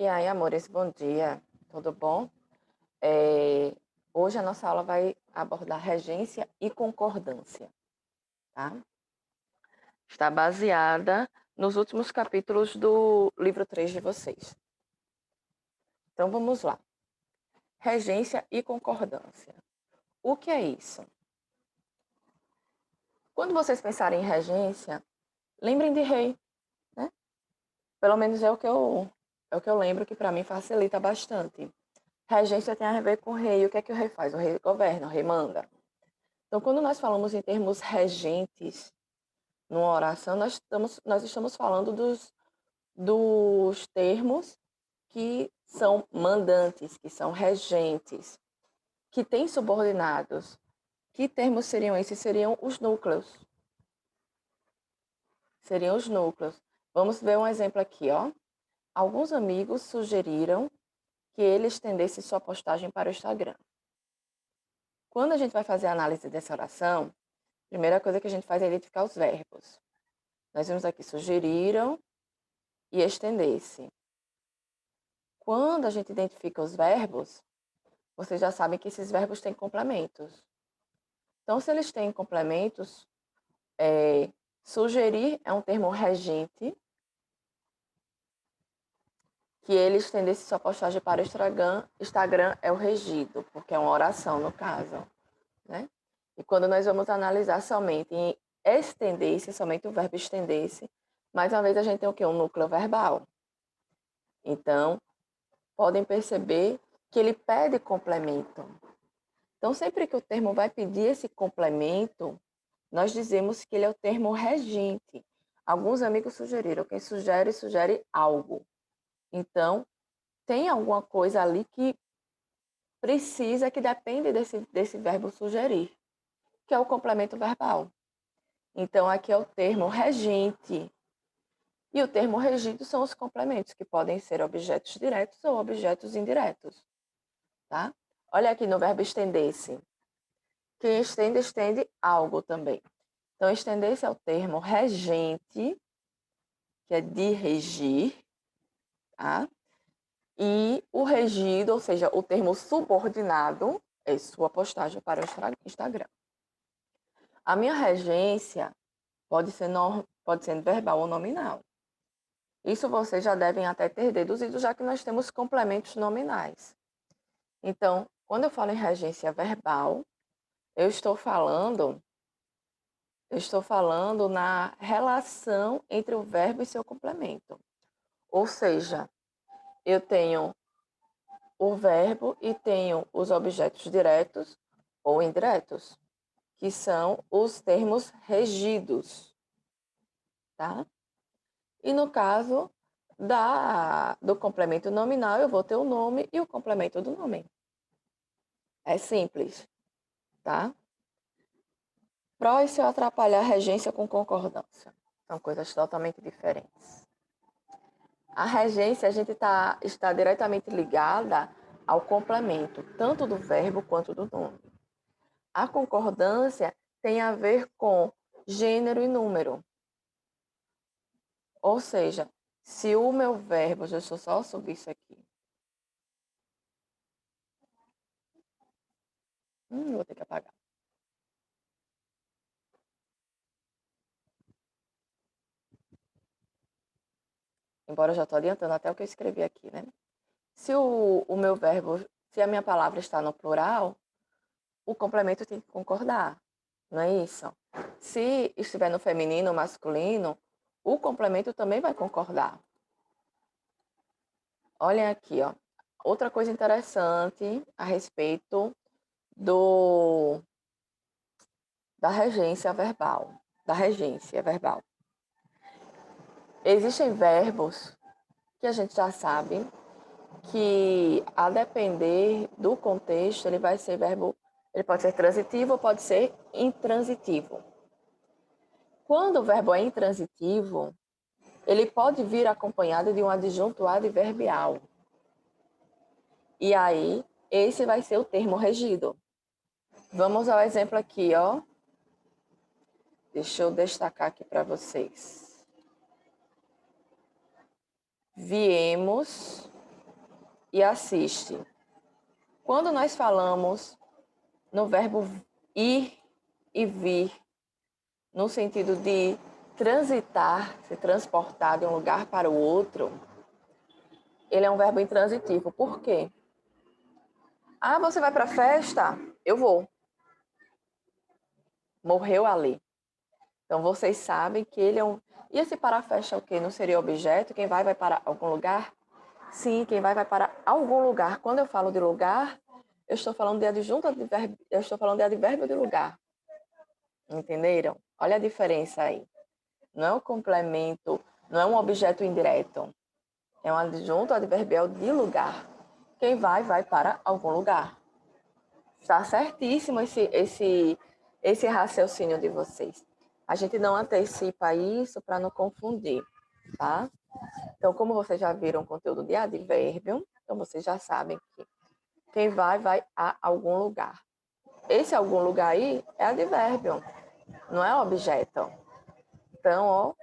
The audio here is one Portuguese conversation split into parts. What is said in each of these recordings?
E aí, amores, bom dia, tudo bom? É, Hoje a nossa aula vai abordar regência e concordância, tá? Está baseada nos últimos capítulos do livro 3 de vocês. Então vamos lá. Regência e concordância. O que é isso? Quando vocês pensarem em regência, lembrem de rei, né? Pelo menos é o que eu lembro, que para mim facilita bastante. Regência tem a ver com o rei. O que é que o rei faz? O rei governa, o rei manda. Então, quando nós falamos em termos regentes numa oração, nós estamos falando dos termos que são mandantes, que são regentes, que têm subordinados. Que termos seriam esses? Seriam os núcleos. Seriam os núcleos. Vamos ver um exemplo aqui, ó. Alguns amigos sugeriram que ele estendesse sua postagem para o Instagram. Quando a gente vai fazer a análise dessa oração, a primeira coisa que a gente faz é identificar os verbos. Nós vimos aqui sugeriram e estender-se. Quando a gente identifica os verbos, vocês já sabem que esses verbos têm complementos. Então, se eles têm complementos, sugerir é um termo regente, que ele estendesse sua postagem para o Instagram é o regido, porque é uma oração no caso, né? E quando nós vamos analisar somente em estender-se, somente o verbo estender-se, mais uma vez a gente tem o quê? Um núcleo verbal. Então, podem perceber que ele pede complemento. Então, sempre que o termo vai pedir esse complemento, nós dizemos que ele é o termo regente. Alguns amigos sugeriram, quem sugere, sugere algo. Então, tem alguma coisa ali que precisa, que depende desse verbo sugerir, que é o complemento verbal. Então, aqui é o termo regente. E o termo regido são os complementos, que podem ser objetos diretos ou objetos indiretos. Tá? Olha aqui no verbo estender-se. Quem estende, estende algo também. Então, estender-se é o termo regente, que é de regir, tá? E o regido, ou seja, o termo subordinado, é sua postagem para o Instagram. A minha regência pode ser verbal ou nominal. Isso vocês já devem até ter deduzido, já que nós temos complementos nominais. Então, quando eu falo em regência verbal, eu estou falando na relação entre o verbo e seu complemento. Ou seja, eu tenho o verbo e tenho os objetos diretos ou indiretos, que são os termos regidos, tá? E no caso do complemento nominal, eu vou ter o nome e o complemento do nome. É simples, tá? Prós se eu atrapalhar a regência com concordância. São coisas totalmente diferentes. A regência, a gente está diretamente ligada ao complemento, tanto do verbo quanto do nome. A concordância tem a ver com gênero e número. Ou seja, se o meu verbo, deixa eu só subir isso aqui. Vou ter que apagar. Embora eu já estou adiantando até o que eu escrevi aqui, né? Se o meu verbo, se a minha palavra está no plural, o complemento tem que concordar, não é isso? Se estiver no feminino ou masculino, o complemento também vai concordar. Olhem aqui, ó. Outra coisa interessante a respeito da regência verbal. Da regência verbal. Existem verbos que a gente já sabe que, a depender do contexto, ele vai ser verbo, ele pode ser transitivo ou pode ser intransitivo. Quando o verbo é intransitivo, ele pode vir acompanhado de um adjunto adverbial. E aí, esse vai ser o termo regido. Vamos ao exemplo aqui, ó. Deixa eu destacar aqui para vocês. Viemos e assiste. Quando nós falamos no verbo ir e vir, no sentido de transitar, se transportar de um lugar para o outro, ele é um verbo intransitivo. Por quê? Ah, você vai para a festa? Eu vou. Morreu ali. Então, vocês sabem que ele é um... E esse para a festa é o quê? Não seria objeto? Quem vai para algum lugar? Sim, quem vai para algum lugar. Quando eu falo de lugar, eu estou falando de adjunto advérbio, eu estou falando de advérbio de lugar. Entenderam? Olha a diferença aí. Não é um complemento, não é um objeto indireto. É um adjunto adverbial de lugar. Quem vai, vai para algum lugar. Está certíssimo esse raciocínio de vocês. A gente não antecipa isso para não confundir, tá? Então, como vocês já viram o conteúdo de advérbio, então vocês já sabem que quem vai, vai a algum lugar. Esse algum lugar aí é advérbio, não é objeto. Então, ó,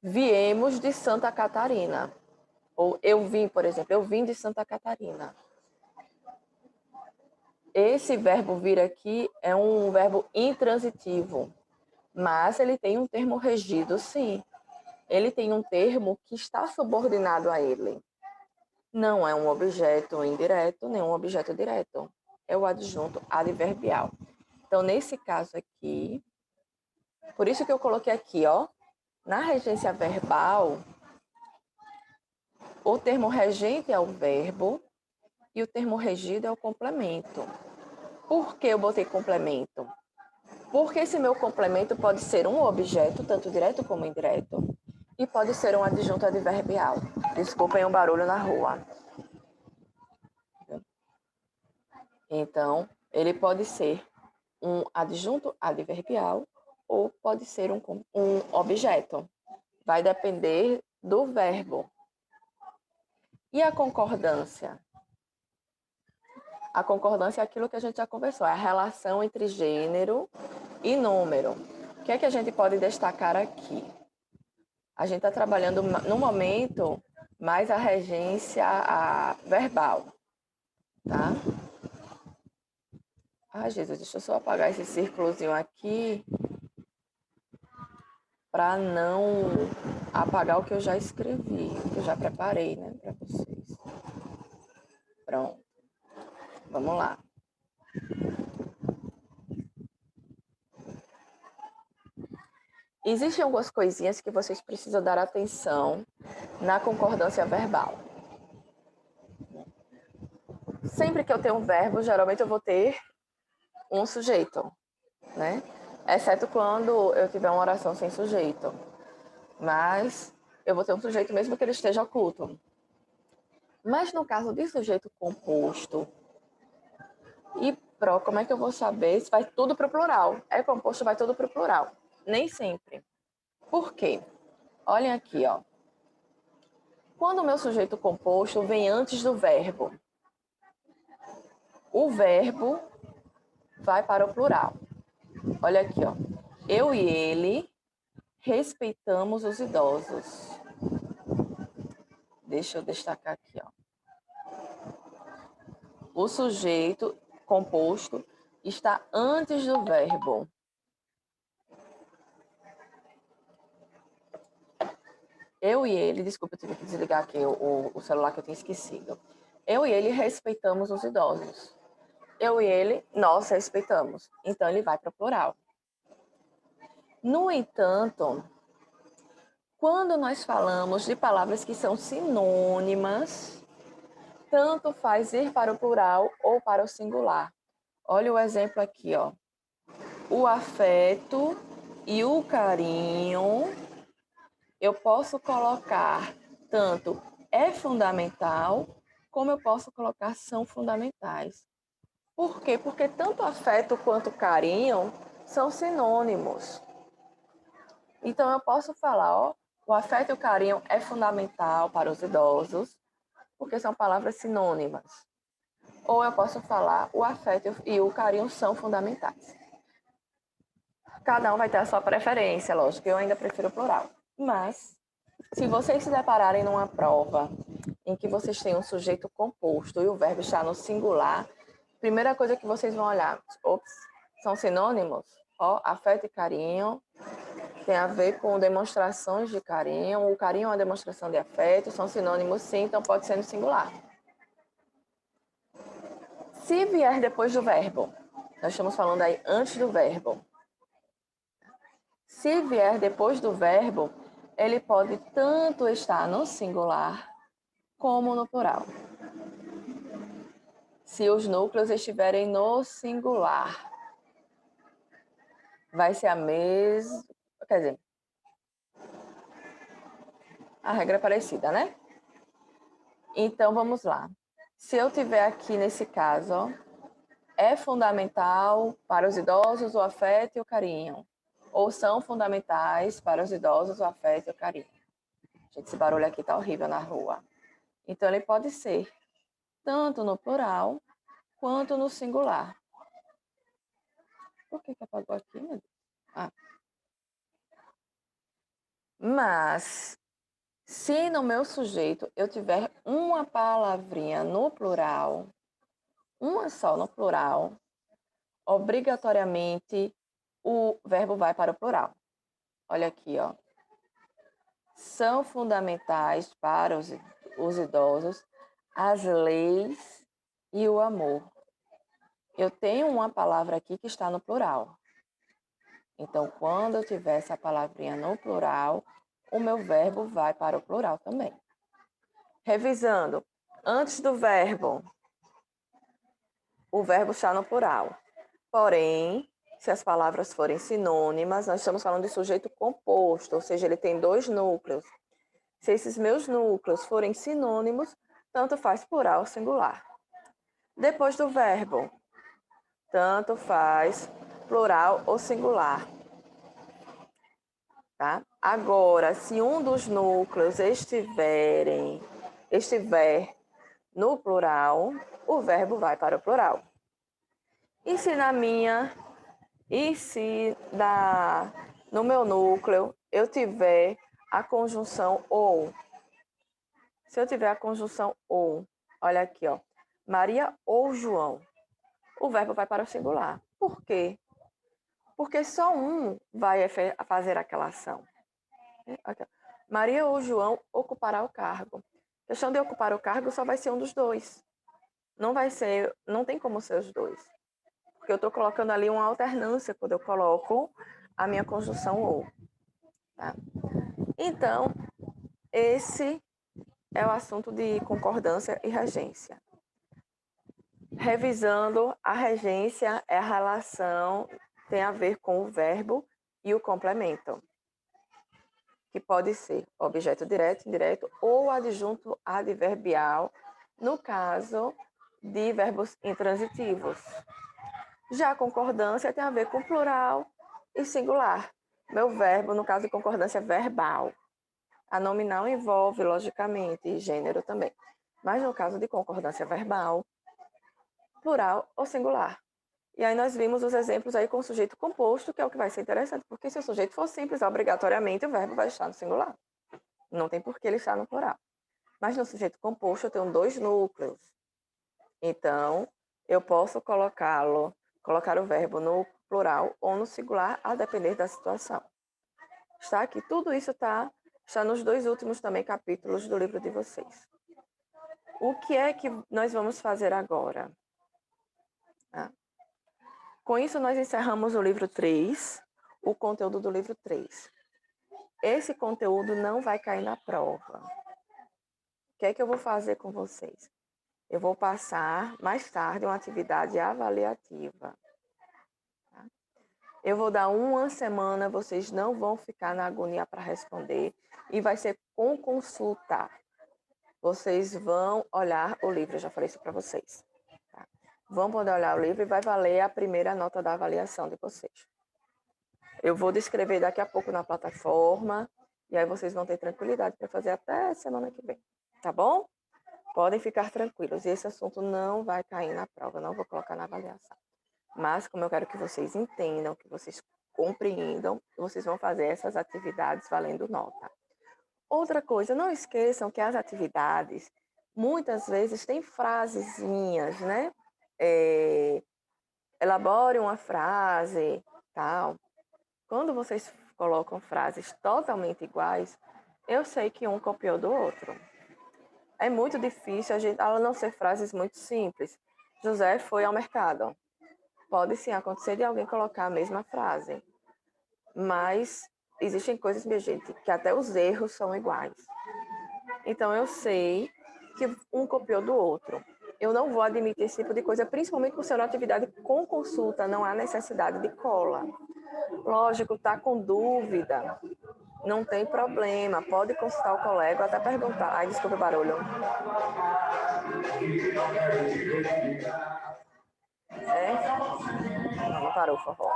viemos de Santa Catarina. Ou eu vim, por exemplo, eu vim de Santa Catarina. Esse verbo vir aqui é um verbo intransitivo, mas ele tem um termo regido, sim. Ele tem um termo que está subordinado a ele. Não é um objeto indireto, nem um objeto direto. É o adjunto adverbial. Então, nesse caso aqui, por isso que eu coloquei aqui, ó, na regência verbal, o termo regente é o verbo e o termo regido é o complemento. Por que eu botei complemento? Porque esse meu complemento pode ser um objeto, tanto direto como indireto, e pode ser um adjunto adverbial. Desculpem o barulho na rua. Então, ele pode ser um adjunto adverbial ou pode ser um objeto. Vai depender do verbo. E a concordância? A concordância é aquilo que a gente já conversou, é a relação entre gênero e número. O que é que a gente pode destacar aqui? A gente está trabalhando, no momento, mais a regência verbal, tá? Ah, Jesus, deixa eu só apagar esse círculozinho aqui para não apagar o que eu já escrevi, que eu já preparei, né, para vocês. Pronto. Vamos lá. Existem algumas coisinhas que vocês precisam dar atenção na concordância verbal. Sempre que eu tenho um verbo, geralmente eu vou ter um sujeito, né? Exceto quando eu tiver uma oração sem sujeito. Mas eu vou ter um sujeito mesmo que ele esteja oculto. Mas no caso de sujeito composto e como é que eu vou saber se vai tudo para o plural? É composto, vai tudo para o plural. Nem sempre. Por quê? Olhem aqui, ó. Quando o meu sujeito composto vem antes do verbo, o verbo vai para o plural. Olha aqui, ó. Eu e ele respeitamos os idosos. Deixa eu destacar aqui, ó. O sujeito composto está antes do verbo. Eu e ele, desculpa, eu tive que desligar aqui o celular que eu tinha esquecido. Eu e ele respeitamos os idosos. Eu e ele, nós respeitamos. Então, ele vai para o plural. No entanto, quando nós falamos de palavras que são sinônimas, tanto faz ir para o plural ou para o singular. Olha o exemplo aqui, ó. O afeto e o carinho, eu posso colocar tanto é fundamental, como eu posso colocar são fundamentais. Por quê? Porque tanto afeto quanto carinho são sinônimos. Então, eu posso falar, ó, o afeto e o carinho é fundamental para os idosos, porque são palavras sinônimas. Ou eu posso falar, o afeto e o carinho são fundamentais. Cada um vai ter a sua preferência, lógico, eu ainda prefiro o plural. Mas, se vocês se depararem numa prova em que vocês têm um sujeito composto e o verbo está no singular, primeira coisa que vocês vão olhar, são sinônimos? Ó, afeto e carinho tem a ver com demonstrações de carinho. O carinho é uma demonstração de afeto, são sinônimos sim, então pode ser no singular. Se vier depois do verbo, nós estamos falando aí antes do verbo. Se vier depois do verbo, ele pode tanto estar no singular como no plural. Se os núcleos estiverem no singular, vai ser a mesma. Quer dizer, a regra é parecida, né? Então vamos lá. Se eu tiver aqui nesse caso, ó, é fundamental para os idosos o afeto e o carinho. Ou são fundamentais para os idosos o afeto e o carinho. Gente, esse barulho aqui tá horrível na rua. Então ele pode ser tanto no plural quanto no singular. Por que apagou aqui, meu Deus? Ah. Mas, se no meu sujeito eu tiver uma palavrinha no plural, uma só no plural, obrigatoriamente o verbo vai para o plural. Olha aqui, ó. São fundamentais para os idosos as leis e o amor. Eu tenho uma palavra aqui que está no plural. Então, quando eu tiver essa palavrinha no plural, o meu verbo vai para o plural também. Revisando, antes do verbo, o verbo está no plural. Porém, se as palavras forem sinônimas, nós estamos falando de sujeito composto, ou seja, ele tem dois núcleos. Se esses meus núcleos forem sinônimos, tanto faz plural ou singular. Depois do verbo, tanto faz plural ou singular. Tá? Agora, se um dos núcleos estiver no plural, o verbo vai para o plural. E se no meu núcleo eu tiver a conjunção ou? Se eu tiver a conjunção ou, olha aqui, ó, Maria ou João, o verbo vai para o singular. Por quê? Porque só um vai fazer aquela ação. Aqui, Maria ou João ocupará o cargo. A questão de ocupar o cargo só vai ser um dos dois. Não tem como ser os dois. Porque eu estou colocando ali uma alternância quando eu coloco a minha conjunção ou. Tá? Então, esse é o assunto de concordância e regência. Revisando, a regência é a relação, tem a ver com o verbo e o complemento, que pode ser objeto direto, indireto ou adjunto adverbial, no caso de verbos intransitivos. Já a concordância tem a ver com plural e singular. Meu verbo, no caso de concordância, é verbal. A nominal envolve, logicamente, gênero também. Mas no caso de concordância verbal, plural ou singular. E aí nós vimos os exemplos aí com o sujeito composto, que é o que vai ser interessante, porque se o sujeito for simples, obrigatoriamente o verbo vai estar no singular. Não tem por que ele estar no plural. Mas no sujeito composto eu tenho dois núcleos. Então, eu posso colocar o verbo no plural ou no singular, a depender da situação. Está aqui, tudo isso está nos dois últimos também capítulos do livro de vocês. O que é que nós vamos fazer agora? Com isso, nós encerramos o livro 3, o conteúdo do livro 3. Esse conteúdo não vai cair na prova. O que é que eu vou fazer com vocês? Eu vou passar mais tarde uma atividade avaliativa. Tá? Eu vou dar uma semana, vocês não vão ficar na agonia para responder e vai ser com consulta. Vocês vão olhar o livro, eu já falei isso para vocês. Tá? Vão poder olhar o livro e vai valer a primeira nota da avaliação de vocês. Eu vou descrever daqui a pouco na plataforma e aí vocês vão ter tranquilidade para fazer até semana que vem, tá bom? Podem ficar tranquilos, esse assunto não vai cair na prova, não vou colocar na avaliação. Mas como eu quero que vocês entendam, que vocês compreendam, vocês vão fazer essas atividades valendo nota. Outra coisa, não esqueçam que as atividades muitas vezes tem frasezinhas, né? Elabore uma frase, tal. Quando vocês colocam frases totalmente iguais, eu sei que um copiou do outro. É muito difícil, a não ser frases muito simples. José foi ao mercado. Pode sim acontecer de alguém colocar a mesma frase, mas existem coisas, minha gente, que até os erros são iguais. Então eu sei que um copiou do outro. Eu não vou admitir esse tipo de coisa, principalmente por ser uma atividade com consulta, não há necessidade de cola. Lógico, tá com dúvida, não tem problema, pode consultar o colega, até perguntar. Ai, desculpa o barulho. Não parou, por favor.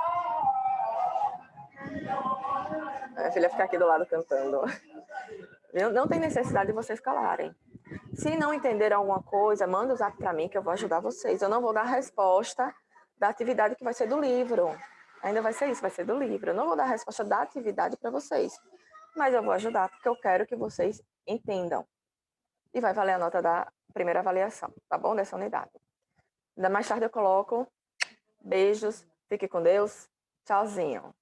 A minha filha fica aqui do lado cantando. Não tem necessidade de vocês calarem. Se não entenderam alguma coisa, manda o zap para mim que eu vou ajudar vocês. Eu não vou dar a resposta da atividade que vai ser do livro. Ainda vai ser isso, vai ser do livro. Eu não vou dar a resposta da atividade para vocês. Mas eu vou ajudar porque eu quero que vocês entendam. E vai valer a nota da primeira avaliação, tá bom? Dessa unidade. Ainda mais tarde eu coloco. Beijos, fique com Deus. Tchauzinho.